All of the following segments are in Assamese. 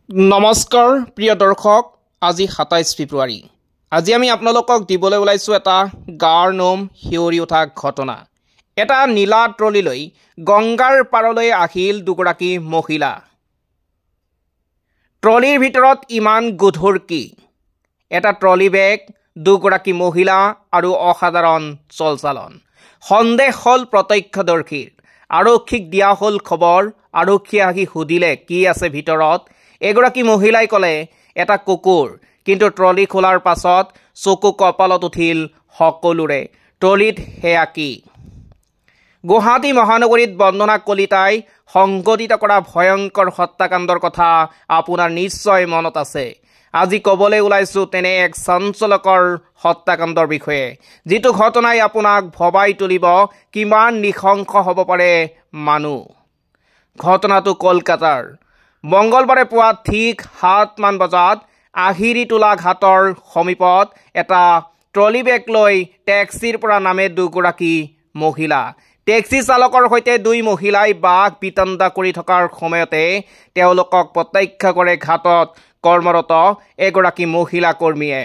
নমস্কাৰ প্ৰিয় দৰ্শক, আজি 27 ফেব্ৰুৱাৰী। আজি আমি আপোনালোকক দিবলৈ ওলাইছোঁ এটা গাৰ নোম হিয়ৰি উঠা ঘটনা। এটা নীলা ট্ৰলি লৈ গংগাৰ পাৰলৈ আহিল দুগৰাকী মহিলা। ট্ৰলিৰ ভিতৰত ইমান গধুৰ কি? এটা ট্ৰলি বেগ, দুগৰাকী মহিলা আৰু অসাধাৰণ চলচালন। সন্দেহ হ'ল প্ৰত্যক্ষদৰ্শীৰ। আৰক্ষীক দিয়া হ'ল খবৰ। আৰক্ষীয়ে আহি সুধিলে কি আছে ভিতৰত। এগৰাকী মহিলাই ক'লে এটা কুকুৰ। কিন্তু ট্ৰলি খোলাৰ পাছত চকু কপালত উঠিল সকলোৰে। ট্ৰলিত সেয়া কি? গুৱাহাটী মহানগৰীত বন্দনা কলিতাই সংঘটিত কৰা ভয়ংকৰ হত্যাকাণ্ডৰ কথা আপোনাৰ নিশ্চয় মনত আছে। আজি ক'বলৈ ওলাইছোঁ তেনে এক চাঞ্চল্যকৰ হত্যাকাণ্ডৰ বিষয়ে, যিটো ঘটনাই আপোনাক ভবাই তুলিব কিমান নৃশংস হ'ব পাৰে মানুহ। ঘটনাটো কলকাতাৰ। মঙলবাৰে পুৱা ঠিক 7 মান বজাত আহিৰিটোলা ঘাটৰ সমীপত এটা ট্ৰলি বেগ লৈ টেক্সিৰ পৰা নামে দুগৰাকী মহিলা। টেক্সি চালকৰ সৈতে দুই মহিলাই বাঘ বিতণ্ডা কৰি থকাৰ সময়তে তেওঁলোকক প্ৰত্যক্ষ কৰে ঘাটত কৰ্মৰত এগৰাকী মহিলা কৰ্মীয়ে।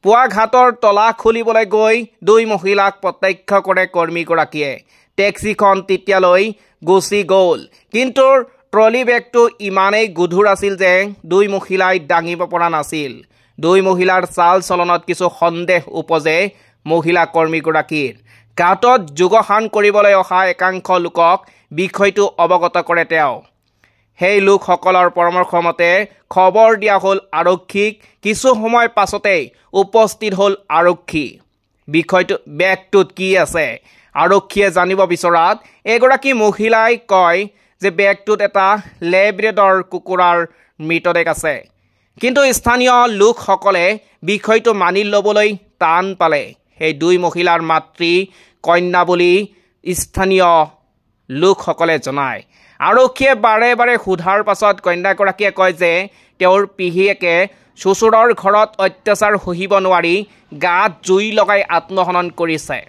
পুৱা ঘাটৰ তলা খুলিবলৈ গৈ দুই মহিলাক প্ৰত্যক্ষ কৰে কৰ্মীগৰাকীয়ে। টেক্সিখন তেতিয়ালৈ গুচি গ'ল, কিন্তু ট্ৰলি বেগটো ইমানেই গধুৰ আছিল যে দুই মহিলাই দাঙিব পৰা নাছিল। দুই মহিলাৰ চাল চলনত কিছু সন্দেহ উপজে মহিলা কৰ্মীগৰাকীৰ। ঘাটত যোগসান কৰিবলৈ অহা একাংশ লোকক বিষয়টো অৱগত কৰে তেওঁ। সেই লোকসকলৰ পৰামৰ্শ মতে খবৰ দিয়া হ'ল আৰক্ষীক। কিছু সময় পাছতেই উপস্থিত হ'ল আৰক্ষী। বিষয়টো বেগটোত কি আছে আৰক্ষীয়ে জানিব বিচৰাত এগৰাকী মহিলাই কয় যে বেগটোত এটা লেব্ৰেডৰ কুকুৰাৰ মৃতদেহ আছে। কিন্তু স্থানীয় লোকসকলে বিষয়টো মানি ল'বলৈ টান পালে। সেই দুই মহিলাৰ মাতৃ কন্যা বুলি স্থানীয় লোকসকলে জনায়। আৰক্ষীয়ে বাৰে বাৰে সোধাৰ পাছত কন্যাগৰাকীয়ে কয় যে তেওঁৰ পিহীয়েকে চুচুৰৰ ঘৰত অত্যাচাৰ সহিব নোৱাৰি গাত জুই লগাই আত্মহনন কৰিছে।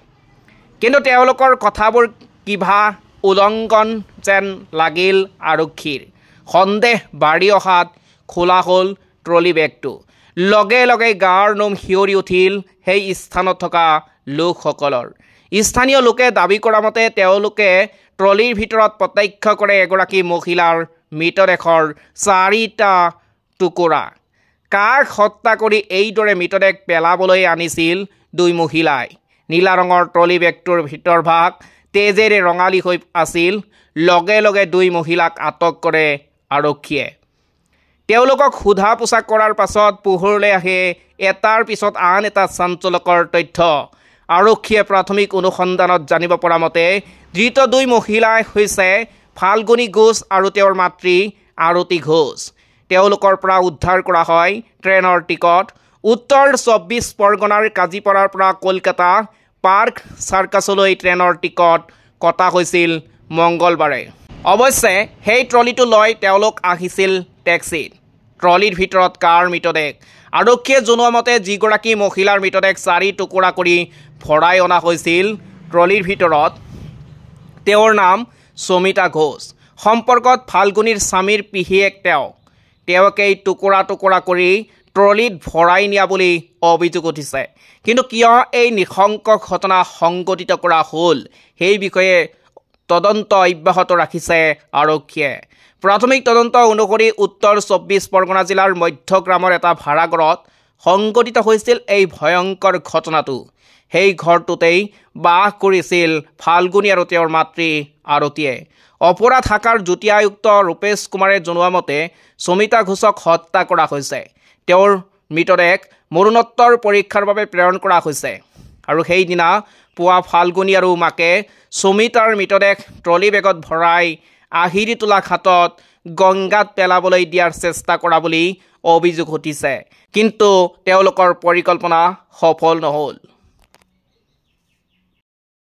কিন্তু তেওঁলোকৰ কথাবোৰ কিবা উলংঘন যেন লাগিল আৰক্ষীৰ। সন্দেহ বাঢ়ি অহাত খোলা হ'ল ট্ৰলি বেগটো। লগে লগে গাৰ নোম হিয়ৰি উঠিল সেই স্থানত থকা লোকসকলৰ। স্থানীয় লোকে দাবী কৰা মতে তেওঁলোকে ট্ৰলিৰ ভিতৰত প্ৰত্যক্ষ কৰে এগৰাকী মহিলাৰ মৃতদেহৰ 4টা টুকুৰা। কাক হত্যা কৰি এইদৰে মৃতদেহ পেলাবলৈ আনিছিল দুই মহিলাই? নীলা ৰঙৰ ট্ৰলি বেগটোৰ ভিতৰভাগ তেজেৰে ৰঙালী হৈ আছিল। লগে লগে দুই মহিলাক আটক কৰে আৰক্ষীয়ে। তেওঁলোকক সোধা পোছা কৰাৰ পাছত পোহৰলৈ আহে এটাৰ পিছত আন এটা চাঞ্চল্যকৰ তথ্য। আৰক্ষীয়ে প্ৰাথমিক অনুসন্ধানত জানিব পৰা মতে ধৃত দুই মহিলাই হৈছে ফাল্গুনী ঘোষ আৰু তেওঁৰ মাতৃ আৰতী ঘোষ। তেওঁলোকৰ পৰা উদ্ধাৰ কৰা হয় ট্ৰেইনৰ টিকট। উত্তৰ 24 পৰগনাৰ কাজিপাৰাৰ পৰা কলকাতা পাৰ্ক চাৰ্কাছলৈ ট্ৰেইনৰ টিকট কটা হৈছিল মঙলবাৰে। অৱশ্যে সেই ট্ৰলিটো লৈ তেওঁলোক আহিছিল টেক্সিত। ট্ৰলিৰ ভিতৰত কাৰ মৃতদেহ? আৰক্ষীয়ে জনোৱা মতে যিগৰাকী মহিলাৰ মৃতদেহ 4 টুকুৰা কৰি ভৰাই অনা হৈছিল ট্ৰলিৰ ভিতৰত, তেওঁৰ নাম সুমিতা ঘোষ। সম্পৰ্কত ফাল্গুনীৰ স্বামীৰ পিহীয়েক তেওঁকেই টুকুৰা টুকুৰা কৰি ট্ৰলিত ভৰাই নিয়া বুলি অভিযোগ উঠিছে। কিন্তু কিয় এই নৃশংস ঘটনা সংঘটিত কৰা হ'ল সেই বিষয়ে তদন্ত অব্যাহত ৰাখিছে আৰক্ষীয়ে। প্ৰাথমিক তদন্ত অনুসৰি উত্তৰ 24 পৰগনা জিলাৰ মধ্যগ্ৰামৰ এটা ভাড়াঘৰত সংঘটিত হৈছিল এই ভয়ংকৰ ঘটনাটো। সেই ঘৰটোতেই বাস কৰিছিল ফাল্গুনী আৰু তেওঁৰ মাতৃ আৰতীয়ে। অপৰাধ শাখাৰ যুটীয়া আয়ুক্ত ৰূপেশ কুমাৰে জনোৱা মতে সুমিতা ঘোষক হত্যা কৰা হৈছে। তেওঁৰ মৃতদেহ মৰণোত্তৰ পৰীক্ষাৰ বাবে প্ৰেৰণ কৰা হৈছে। আৰু সেইদিনা পুৱা ফাল্গুনী আৰু মাকে সুমিতাৰ মৃতদেহ ট্ৰলি বেগত ভৰাই আহিৰিটোলা ঘাটত গংগাত পেলাবলৈ দিয়াৰ চেষ্টা কৰা বুলি অভিযোগ উঠিছে। কিন্তু তেওঁলোকৰ পৰিকল্পনা সফল নহ'ল।